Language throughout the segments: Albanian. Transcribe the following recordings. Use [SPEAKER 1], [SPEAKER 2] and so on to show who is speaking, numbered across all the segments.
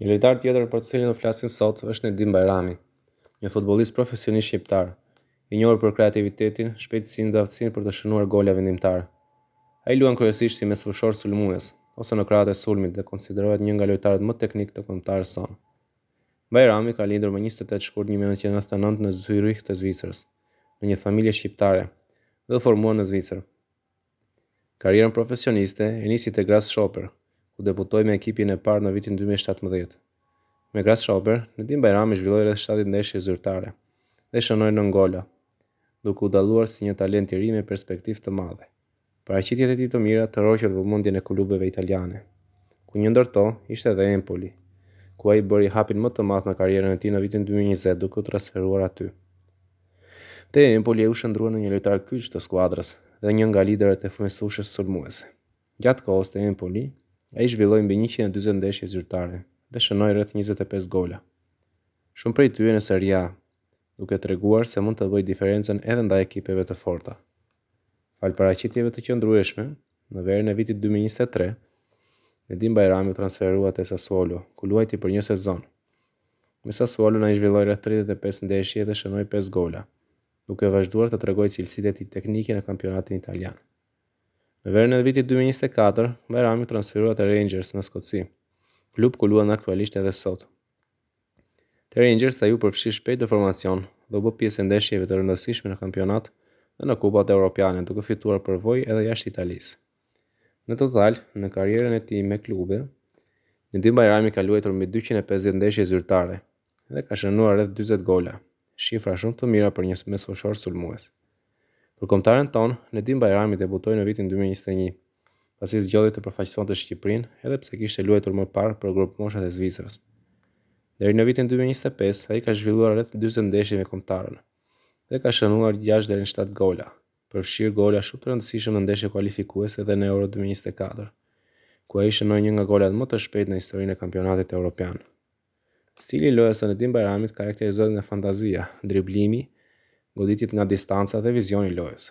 [SPEAKER 1] Një lojtar tjetër për të cilin do flasim sot është Nedim Bajrami, një futbollist profesionist shqiptar, i njohur për kreativitetin, shpejtësinë dhe aftësinë për të shënuar gola vendimtar. Ai luan kryesisht si mesfushor sulmues ose në krahët e sulmit dhe konsiderohet një nga lojtarët më teknik të kombëtarës son. Bajrami ka lindur më 28 shkurt 1999 në Zürich të Zvicrës, në një familje shqiptare, dhe u formua në Zvicër. Karrierën profesioniste e nisi te Grasshopper, ku debutoi me ekipin e parë në vitin 2017. Me Grasshopper, Nedim Bajrami zhvilloi rreth 70 ndeshje zyrtare dhe shënoi 9 gola, duke u dalluar si një talent i ri me perspektivë të madhe. Paraqitjet e tij të mira tërhoqën vëmendjen e klubeve italiane, ku një ndërto ishte edhe Empoli, ku ai bëri hapin më të madh në karrierën e tij në vitin 2020 duke u transferuar aty. Te Empoli u shndrua në një lojtar kyç të skuadrës dhe një nga liderët e mesfushës sulmuese. Gjatë kohës te Empoli, ai zhvilloi mbi 140 ndeshje zyrtare dhe shënoi rreth 25 gola. Shumë prej tyre në Serie A, duke treguar se mund të bëjë diferencën edhe ndaj ekipeve të forta. Fal paraqitjeve të qëndrueshme, në verën e vitit 2023, Nedim Bajrami u transferua te Sassuolo, ku luajti për një sezon. Me Sassuolo ai zhvilloi rreth 35 ndeshje dhe shënoi 5 gola, duke vazhduar të tregojë cilësitë e tij teknike në kampionatin italian. Në verën e vitit 2024, Bajrami u transferua te Rangers në Skoci, klub ku luan aktualisht edhe sot. Te Rangers ai u përfshi shpejt në formacion dhe u bë pjesë e ndeshjeve të rëndësishme në kampionat dhe në kupat europiane, duke fituar përvojë edhe jashtë Italisë. Në total, në karrierën e tij me klube, Nedim Bajrami ka luajtur mbi 250 ndeshje zyrtare dhe ka shënuar rreth 40 gola, shifra shumë të mira për një mesfushor sulmues. Për kombëtaren ton, Nedim Bajrami debutoi në vitin 2021, pasi zgjodhi të përfaqësonte Shqipërinë, edhe pse kishte luajtur më parë për grup moshat e Zvicrës. Deri në vitin 2025, ai ka zhvilluar rreth 40 ndeshje me kombëtarën dhe ka shënuar 6 deri në 7 gola, përfshirë gola shumë të rëndësishme në ndeshje kualifikuese dhe në Euro 2024, ku ai shënoi një nga golat më të shpejtë në historinë e kampionatit evropian. Stili i lojës së Nedim Bajramit karakterizohet nga fantazia, driblimi, goditjet nga distanca dhe vizioni i lojës.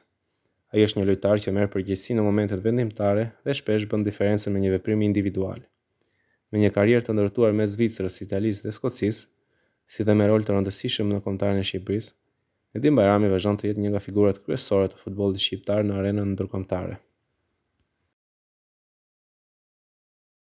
[SPEAKER 1] Ai është një lojtar që merr përgjegjësi në momentet vendimtare dhe shpesh bën diferencën me një veprim individual. Me një karrierë të ndërtuar mes Zvicrës, Italisë dhe Skocisë, si dhe me rol të rëndësishëm në kombëtaren e Shqipërisë, Nedim Bajrami vazhdon të jetë një nga figurat kryesore të futbollit shqiptar në arenën ndërkombëtare.